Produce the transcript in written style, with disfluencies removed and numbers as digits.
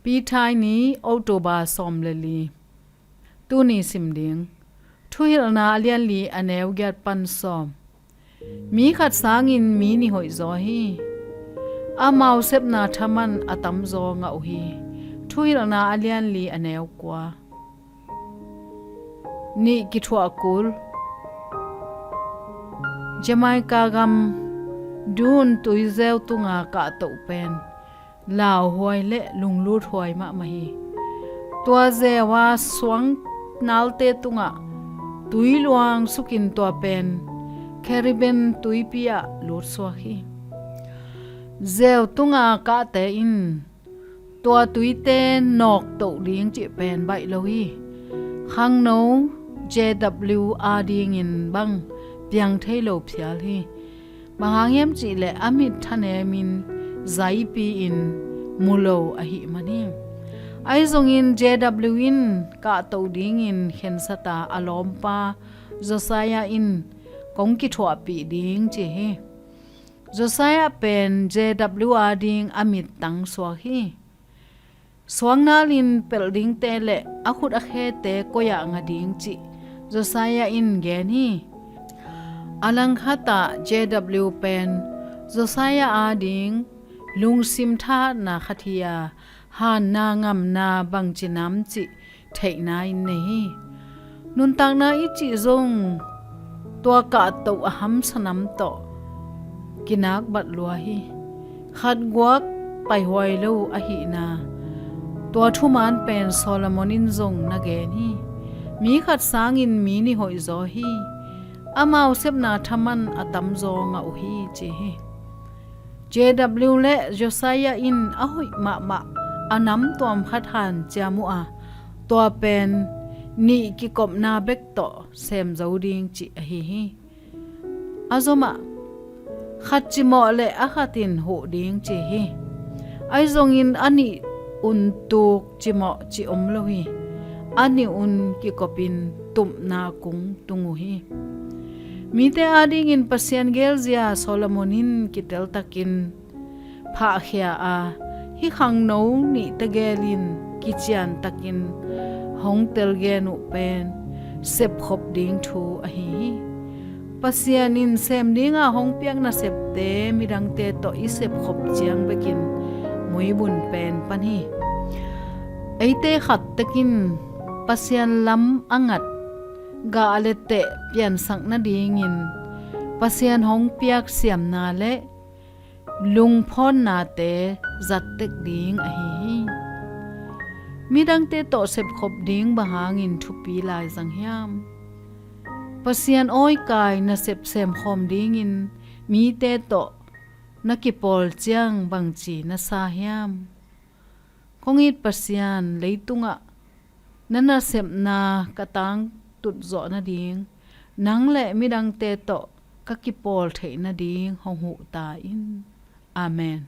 PITHAINI October som leli tu Nisim ding THUHILHNA alian li aneu gyat pan som mi khat sangin mi ni hoih zo hi amau sepna thaman tamzaw ngah hi THUHILHNA alian li aneu kwa Nih Kithuah Kul Jamaica gam dun tuizeu tunga ka to pen lao hoi le lunglut hoi ma mahi tua zewa swang nalte tunga tui luang sukin tua pen Caribbean tui pia lut swahi zeu tunga ka te in tua tui te nok to ding chi pen bai lohi khang no JW ding in bang piang thailo phial hi mahangem chi le amit thane min zai pi in mulo a hi mani ai zong in JW in ka to ding in khen sata alompa Josiah in kong ki thua pi ding chi hi Josiah pen JW ding amit tang swa hi swang nalin pel ding te le akhut a khe te koya nga ding chi Josiah in gen hi alang khata JW pen Josiah ding lungsim tha na khathia han na ngam na bang chinam chi theina in nei nun tang na I chi zong tua ka to aham sanam to kinak bat lua hi khat guak pai hoi lo a hi na tua thuman pen Solomon in zong na ge ni mi khat sangin mi ni hoi zo hi amau sepna thaman tamzaw ngah hi chi hi JW le Josiah in ahoi ma anam tom khat han chamu a to pen ni ki kop na bek to sem zoding chi hi azoma khat chi mo le a khatin ho ding chi hi ai zong in ani un tuk chi mo chi om lo hi ani un ki kopin tum na kung tungu hi mi te ading in pasien gelzia Solomonin kitel takin pha khia a hi khang no ni tagelin kichian takin hong tel genu pen sep khop ding thu a hi pasian in sem dinga hong piak na sep te mirang te to I sep khop chiang bekin moi bun pen pan hi eite khat takin pasian lam angat ga alete pian sang na ding in pasian hong piak siam na le lung phon na te zat tek ding a hi midang te to sep khop ding bahang in thupi lai jang hiam pasian oi kai na sep sem khom ding in mi te to nakipol chiang bangchi na sa hiam kongit pasian leitunga nana sepna katang tut zo na ding nang le midang te to kakipol theina ding hong hu ta in amen